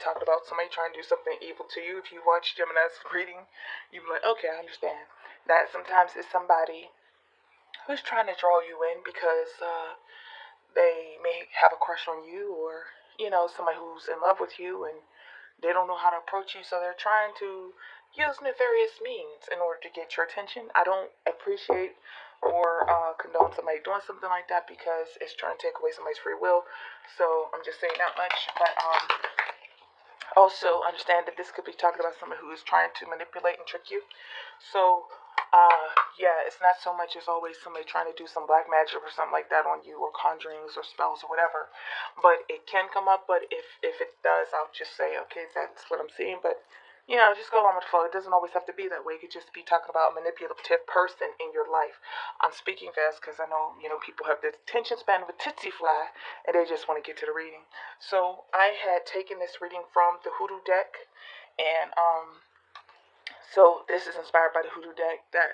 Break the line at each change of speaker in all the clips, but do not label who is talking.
talking about somebody trying to do something evil to you. If you watch Gemini's reading, you'll be like, okay, I understand. That sometimes it's somebody who's trying to draw you in because they may have a crush on you, or, somebody who's in love with you and they don't know how to approach you, so they're trying to use nefarious means in order to get your attention. I don't appreciate or condone somebody doing something like that because it's trying to take away somebody's free will. So I'm just saying that much. But also understand that this could be talking about someone who is trying to manipulate and trick you. So yeah, it's not so much as always somebody trying to do some black magic or something like that on you, or conjurings or spells or whatever. But it can come up. But if it does, I'll just say, okay, that's what I'm seeing. But just go along with the flow. It doesn't always have to be that way. It could just be talking about a manipulative person in your life. I'm speaking fast because I know, people have the attention span of a tsetse fly and they just want to get to the reading. So I had taken this reading from the Hoodoo deck, and so this is inspired by the Hoodoo deck. That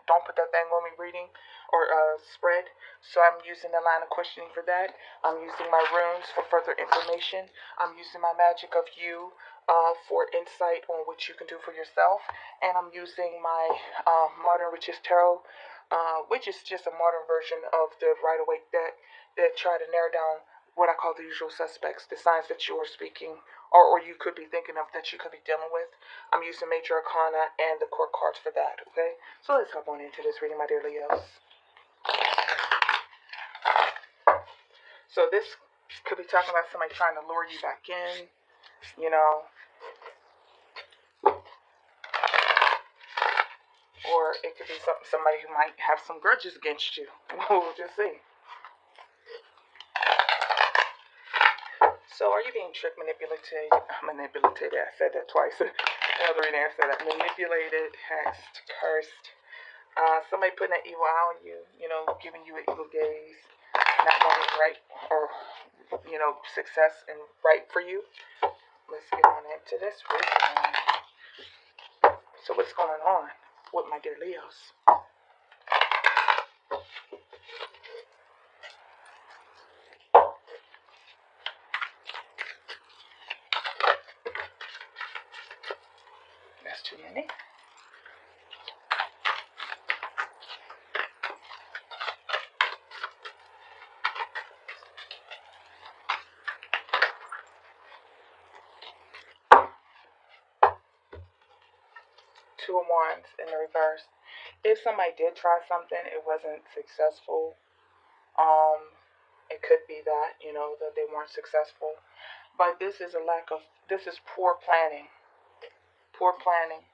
don't put that thing on me reading or spread. So I'm using the line of questioning for that. I'm using my runes for further information. I'm using my magic of you for insight on what you can do for yourself. And I'm using my Modern Witches Tarot, which is just a modern version of the Rider Waite deck that try to narrow down what I call the usual suspects, the signs that you are speaking or you could be thinking of that you could be dealing with. I'm using Major Arcana and the Court cards for that, okay? So let's hop on into this reading, my dear Leos. So this could be talking about somebody trying to lure you back in, or it could be somebody who might have some grudges against you. We'll just see. So are you being tricked, manipulated? I said that twice. Another reading, I said that. Manipulated, hexed, cursed. Somebody putting that evil eye on you, giving you an evil gaze, not wanting right or, success and right for you. Let's get on into this reading. So what's going on with my dear Leos? That's too many. Two of Wands in the reverse. If somebody did try something, it wasn't successful. It could be that, that they weren't successful. But this is poor planning. Poor planning.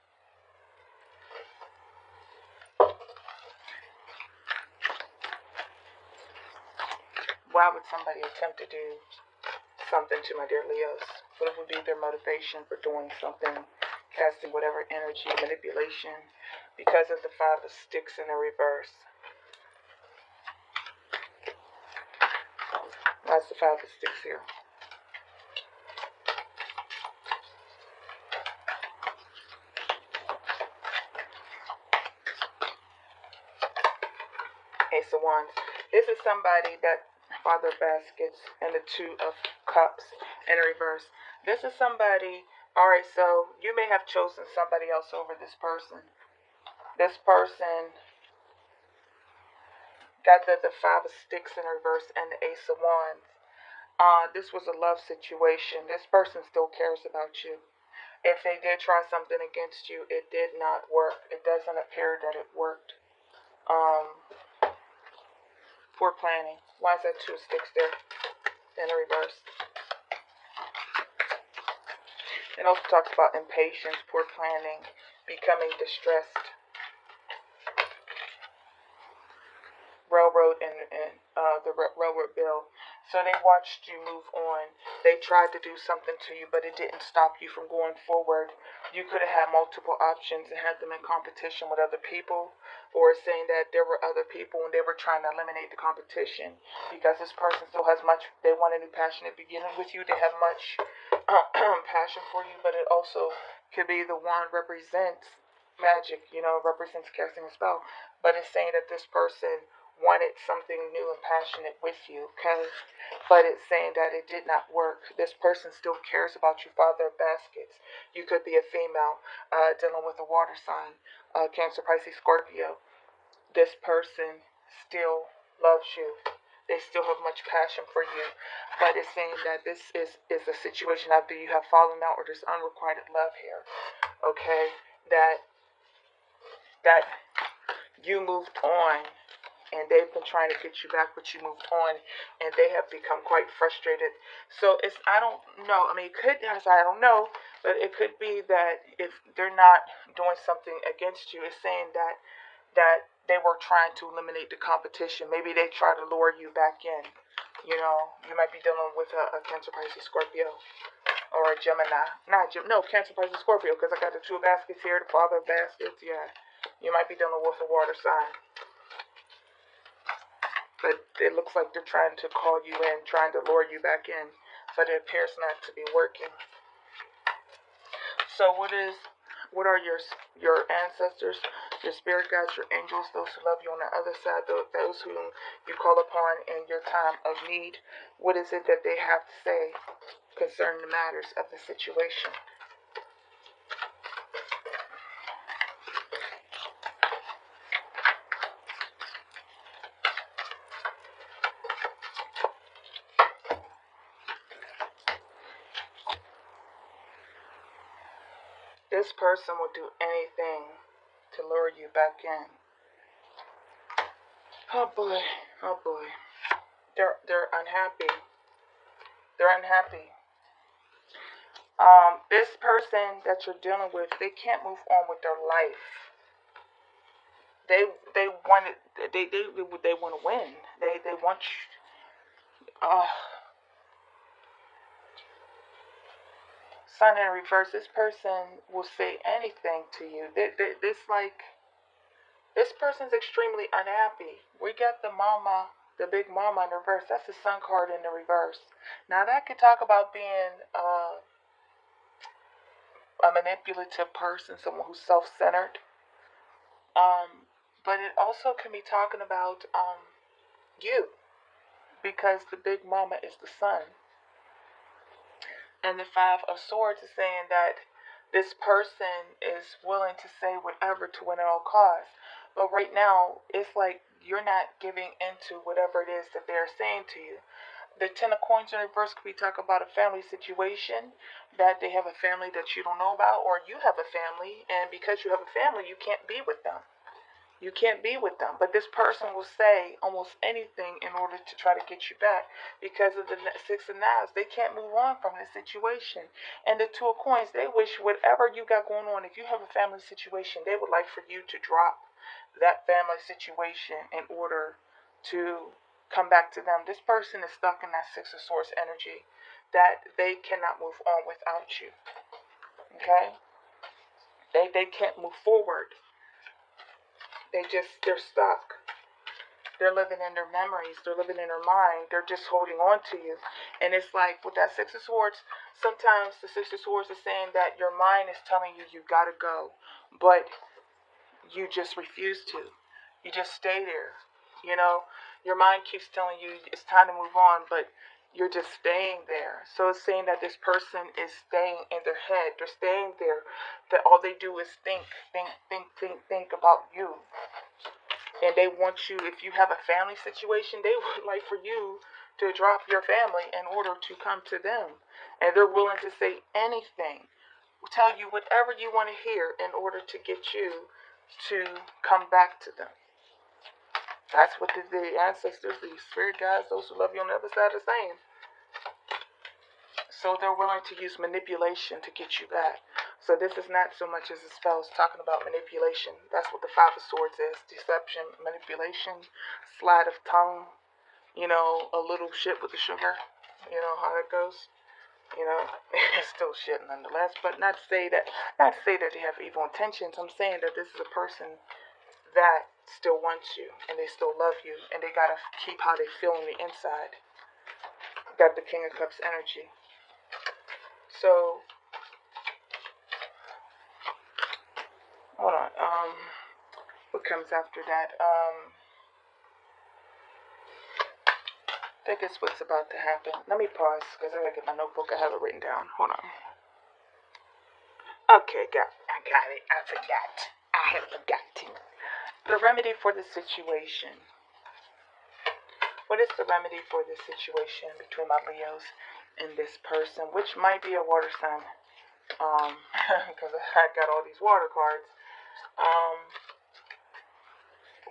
Why would somebody attempt to do something to my dear Leos? What would be their motivation for doing something, casting whatever energy, manipulation, because of the Five of Sticks in the reverse? That's the Five of Sticks here. Ace of Wands. This is somebody that Father of Baskets and the Two of Cups in reverse. This is somebody, alright, so you may have chosen somebody else over this person. This person got the Five of Sticks in reverse and the Ace of Wands. This was a love situation. This person still cares about you. If they did try something against you, it did not work. It doesn't appear that it worked. Poor planning. Why is that Two of Sticks there in the reverse? It also talks about impatience, poor planning, becoming distressed. Railroad and the railroad bill. So they watched you move on. They tried to do something to you, but it didn't stop you from going forward. You could have had multiple options and had them in competition with other people, or saying that there were other people and they were trying to eliminate the competition because this person still has much. They want a new passionate beginning with you. They have much passion for you, but it also could be the wand represents magic, represents casting a spell, but it's saying that this person wanted something new and passionate with you, okay? But it's saying that it did not work. This person still cares about you, Father of Baskets. You could be a female dealing with a water sign, Cancer, Pisces, Scorpio. This person still loves you. They still have much passion for you. But it's saying that this is a situation after you have fallen out or there's unrequited love here. Okay? That you moved on and they've been trying to get you back, but you moved on, and they have become quite frustrated. So I don't know. I mean, I don't know, but it could be that if they're not doing something against you, it's saying that they were trying to eliminate the competition. Maybe they try to lure you back in. You might be dealing with a Cancer, Pisces, Scorpio, or a Gemini. No, Cancer, Pisces, Scorpio, because I got the two baskets here, the father of baskets. Yeah, you might be dealing with a water sign. But it looks like they're trying to call you in, trying to lure you back in, but it appears not to be working. So what are your ancestors, your spirit guides, your angels, those who love you on the other side, those whom you call upon in your time of need? What is it that they have to say concerning the matters of the situation? This person will do anything to lure you back in. Oh boy, oh boy. They're unhappy. They're unhappy. This person that you're dealing with, they can't move on with their life. They want it. They want to win. They want you. Sun in reverse. This person will say anything to you. This person's extremely unhappy. We got the big mama in reverse. That's the sun card in the reverse. Now that could talk about being a manipulative person, someone who's self-centered. But it also can be talking about you, because the big mama is the sun. And the Five of Swords is saying that this person is willing to say whatever to win at all costs. But right now, it's like you're not giving into whatever it is that they're saying to you. The Ten of Coins in reverse could be talking about a family situation, that they have a family that you don't know about, or you have a family, and because you have a family, you can't be with them. You can't be with them. But this person will say almost anything in order to try to get you back because of the Six of Knives. They can't move on from this situation. And the Two of Coins, they wish whatever you got going on, if you have a family situation, they would like for you to drop that family situation in order to come back to them. This person is stuck in that Six of Swords energy, that they cannot move on without you. Okay? They can't move forward. They're stuck. They're living in their memories. They're living in their mind. They're just holding on to you. And it's like with that Six of Swords, sometimes the Six of Swords is saying that your mind is telling you gotta go, but you just refuse to. You just stay there. Your mind keeps telling you it's time to move on, but you're just staying there. So it's saying that this person is staying in their head. They're staying there. That all they do is think about you. And they want you, if you have a family situation, they would like for you to drop your family in order to come to them. And they're willing to say anything, tell you whatever you want to hear in order to get you to come back to them. That's what the ancestors, the spirit guides, those who love you on the other side are saying. So they're willing to use manipulation to get you back. So this is not so much as a spell. It's talking about manipulation. That's what the Five of Swords is. Deception, manipulation, slide of tongue, a little shit with the sugar. You know how that goes. It's still shit nonetheless. But not to say that they have evil intentions. I'm saying that this is a person that still wants you and they still love you and they gotta keep how they feel on the inside. Got the King of Cups energy. So hold on. What comes after that? Think it's what's about to happen. Let me pause because I gotta get my notebook. I have it written down. Hold on. Okay, I got it. I forgot. I had forgotten. The remedy for the situation. What is the remedy for this situation between my Leos and this person, which might be a water sign? Because I got all these water cards.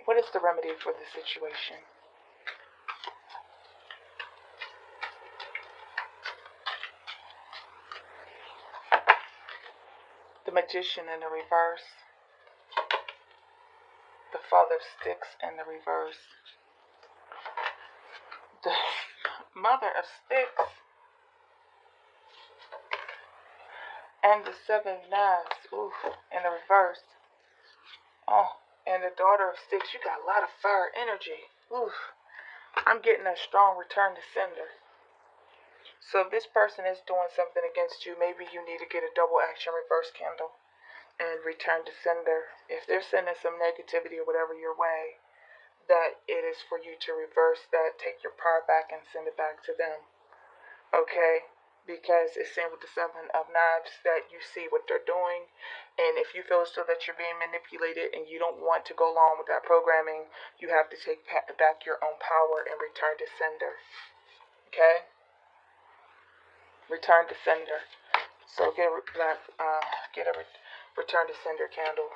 What is the remedy for the situation? The Magician in the reverse. The Father of Sticks in the reverse. The Mother of Sticks. And the Seven of Knives. Ooh, in the reverse. Oh, and the Daughter of Sticks. You got a lot of fire energy. Ooh, I'm getting a strong return to sender. So if this person is doing something against you, maybe you need to get a double action reverse candle and return to sender. If they're sending some negativity or whatever your way, that it is for you to reverse that, take your power back and send it back to them. Okay? Because it's same with the Seven of Knives, that you see what they're doing, and if you feel as though that you're being manipulated and you don't want to go along with that programming, you have to take back your own power and return to sender. Okay? Return to sender. So get a return to sender candle,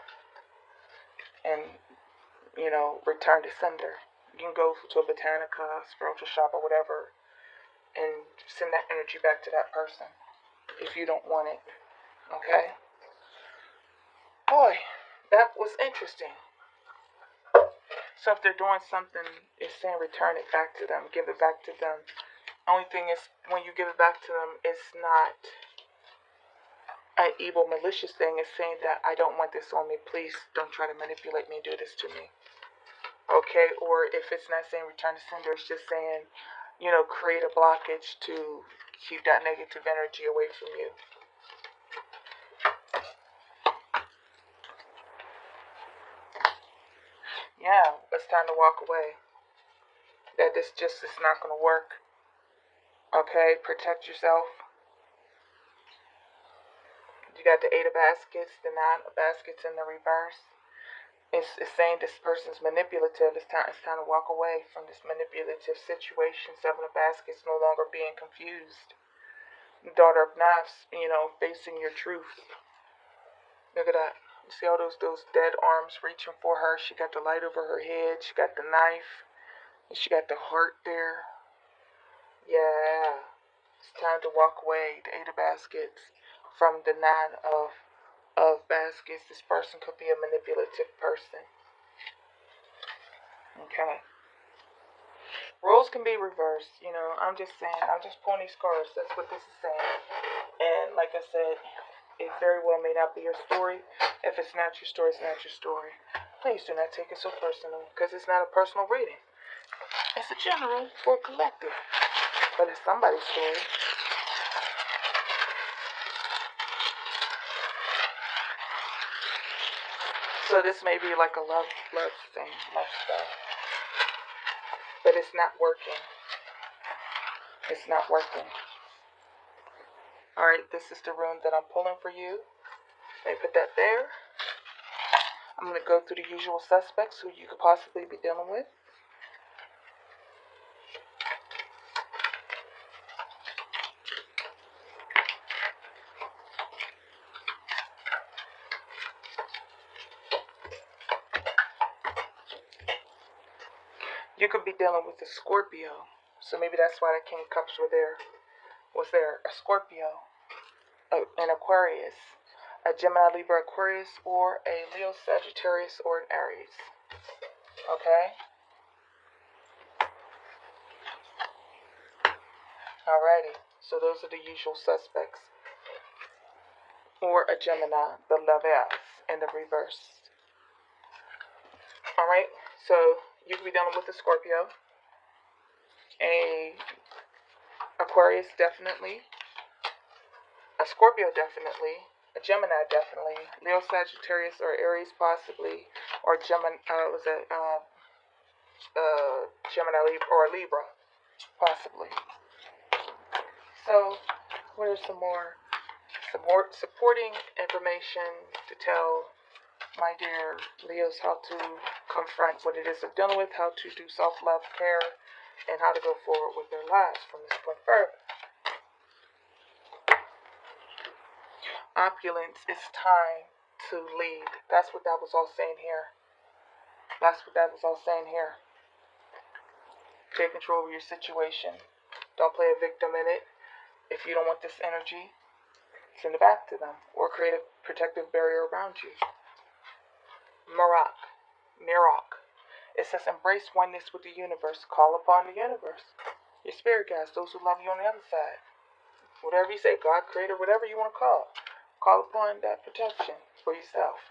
and return to sender. You can go to a botanica, spiritual shop, or whatever, and send that energy back to that person if you don't want it. Okay? Boy, that was interesting. So if they're doing something, it's saying return it back to them, give it back to them. Only thing is, when you give it back to them, it's not an evil, malicious thing. It's saying that I don't want this on me. Please don't try to manipulate me and do this to me. Okay? Or if it's not saying return to sender, it's just saying, create a blockage to keep that negative energy away from you. Yeah, it's time to walk away. That this just is not going to work. Okay? Protect yourself. You got the 8 of baskets, the 9 of baskets in the reverse. It's saying this person's manipulative. It's time to walk away from this manipulative situation. 7 of baskets, no longer being confused. Daughter of Knives, facing your truth. Look at that. You see all those dead arms reaching for her. She got the light over her head. She got the knife. And she got the heart there. Yeah. It's time to walk away. The 8 of baskets from the 9 of baskets. This person could be a manipulative person. Okay. Roles can be reversed. I'm just saying. I'm just pulling these cards. That's what this is saying. And like I said, it very well may not be your story. If it's not your story, it's not your story. Please do not take it so personal, because it's not a personal reading. It's a general for a collective. But it's somebody's story. So this may be like a love thing, love stuff. But it's not working. It's not working. Alright, this is the rune that I'm pulling for you. Let me put that there. I'm going to go through the usual suspects who you could possibly be dealing with. You could be dealing with a Scorpio. So maybe that's why the King of Cups was there. A Scorpio, an Aquarius, a Gemini, Libra, Aquarius, or a Leo, Sagittarius, or an Aries. Okay? Alrighty. So those are the usual suspects. Or a Gemini, the Lovers, in the reverse. Alright? So you could be dealing with a Scorpio, a Aquarius definitely, a Scorpio definitely, a Gemini definitely, Leo, Sagittarius, or Aries possibly, or Gemini, Gemini or Libra. possibly. So, what are some more supporting information to tell my dear Leos how to confront what it is they're dealing with, how to do self-love care, and how to go forward with their lives from this point further. Opulence, it's time to lead. That's what that was all saying here. That's what that was all saying here. Take control of your situation. Don't play a victim in it. If you don't want this energy, send it back to them or create a protective barrier around you. Mirok. It says embrace oneness with the universe. Call upon the universe. Your spirit guides, those who love you on the other side. Whatever you say, God, creator, whatever you want to call. Call upon that protection for yourself.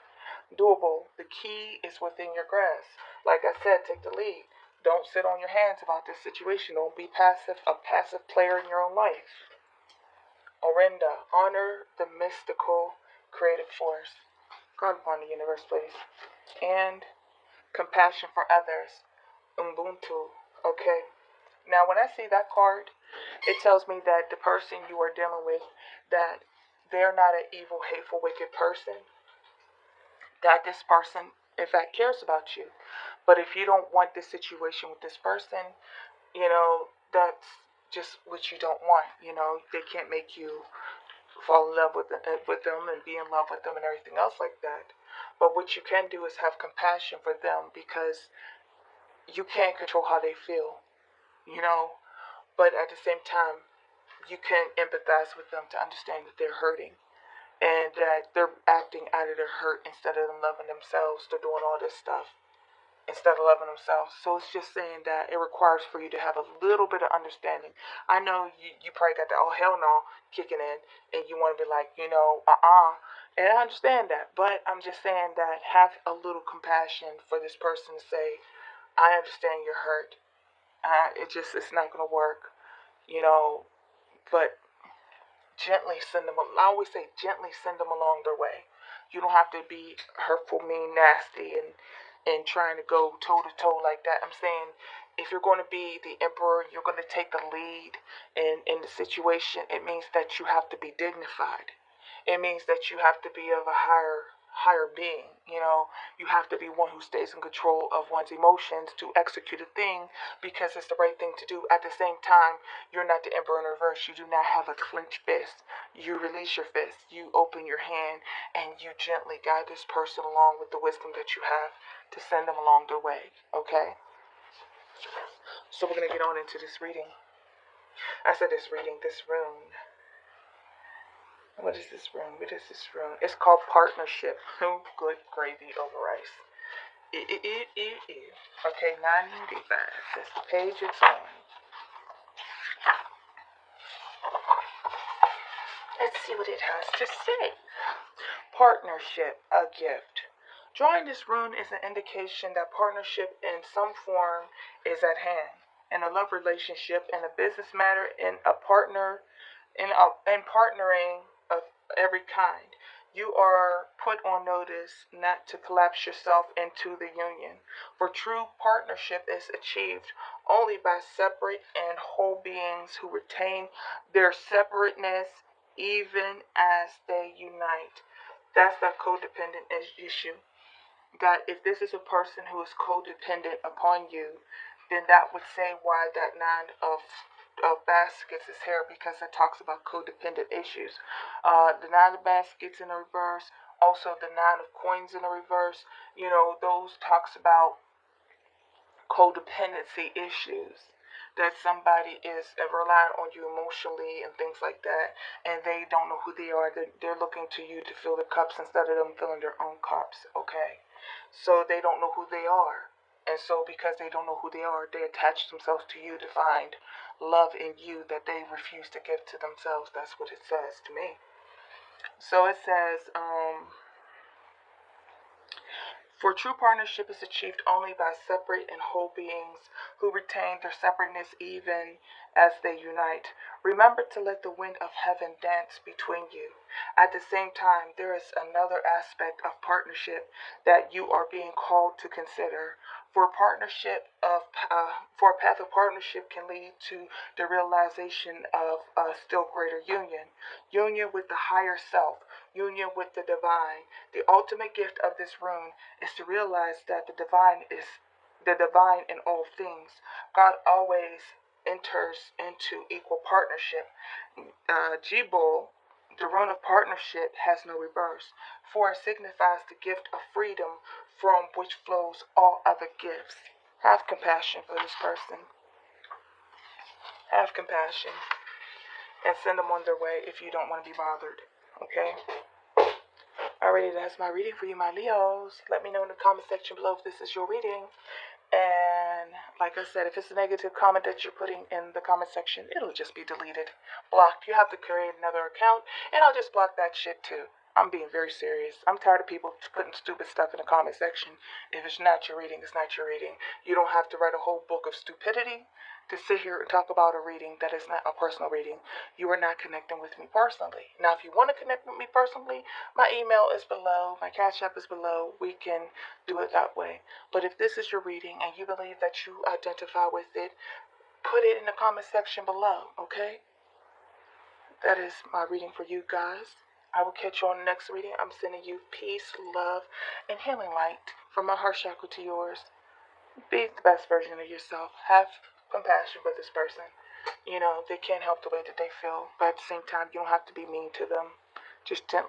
Doable. The key is within your grasp. Like I said, take the lead. Don't sit on your hands about this situation. Don't be a passive player in your own life. Orinda. Honor the mystical creative force. Call upon the universe, please. And compassion for others. Ubuntu. Okay. Now, when I see that card, it tells me that the person you are dealing with, that they're not an evil, hateful, wicked person. That this person, in fact, cares about you. But if you don't want this situation with this person, that's just what you don't want. They can't make you fall in love with them and be in love with them and everything else like that. But what you can do is have compassion for them because you can't control how they feel, but at the same time, you can empathize with them to understand that they're hurting and that they're acting out of their hurt instead of them loving themselves. They're doing all this stuff instead of loving themselves. So it's just saying that it requires for you to have a little bit of understanding. I know you probably got the oh hell no kicking in and you want to be like, and I understand that, but I'm just saying that have a little compassion for this person to say, I understand you're hurt. It's not going to work, but gently send them. I always say gently send them along their way. You don't have to be hurtful, mean, nasty, and trying to go toe to toe like that. I'm saying if you're going to be the emperor, you're going to take the lead in the situation. It means that you have to be dignified. It means that you have to be of a higher being. You have to be one who stays in control of one's emotions to execute a thing because it's the right thing to do. At the same time, you're not the emperor in reverse. You do not have a clenched fist. You release your fist. You open your hand and you gently guide this person along with the wisdom that you have to send them along their way. Okay? So we're going to get on into this reading. I said this rune. What is this rune? It's called partnership. Oh, good gravy over rice. Okay, 95. That's the page it's on. Let's see what it has to say. Partnership, a gift. Drawing this rune is an indication that partnership in some form is at hand. In a love relationship, in a business matter, in a partner, in partnering of every kind. You are put on notice not to collapse yourself into the union. For true partnership is achieved only by separate and whole beings who retain their separateness even as they unite. That's that codependent issue. That if this is a person who is codependent upon you, then that would say why that nine of baskets is here because it talks about codependent issues. The nine of baskets in the reverse, also the nine of coins in the reverse. Those talks about codependency issues. That somebody is relying on you emotionally and things like that, and they don't know who they are. They're looking to you to fill their cups instead of them filling their own cups. Okay, so they don't know who they are, and so because they don't know who they are, they attach themselves to you to find love in you that they refuse to give to themselves. That's what it says to me. So it says, For true partnership is achieved only by separate and whole beings who retain their separateness even as they unite. Remember to let the wind of heaven dance between you. At the same time, there is another aspect of partnership that you are being called to consider. For a path of partnership can lead to the realization of a still greater union with the higher self, union with the divine. The ultimate gift of this rune is to realize that the divine is the divine in all things. God always enters into equal partnership. Jebul, the rune of partnership, has no reverse, for it signifies the gift of freedom from which flows all other gifts. Have compassion for this person. Have compassion and send them on their way if you don't want to be bothered. Okay? Alrighty, that's my reading for you, my Leos. Let me know in the comment section below if this is your reading. And like I said, if it's a negative comment that you're putting in the comment section, it'll just be deleted. Blocked. You have to create another account, and I'll just block that shit too. I'm being very serious. I'm tired of people putting stupid stuff in the comment section. If it's not your reading, it's not your reading. You don't have to write a whole book of stupidity to sit here and talk about a reading that is not a personal reading. You are not connecting with me personally. Now, if you want to connect with me personally, my email is below, my Cash App is below. We can do it that way. But if this is your reading and you believe that you identify with it, put it in the comment section below, okay? That is my reading for you guys. I will catch you on the next reading. I'm sending you peace, love, and healing light from my heart chakra to yours. Be the best version of yourself. Have compassion for this person. You know, they can't help the way that they feel, but at the same time, you don't have to be mean to them. Just gently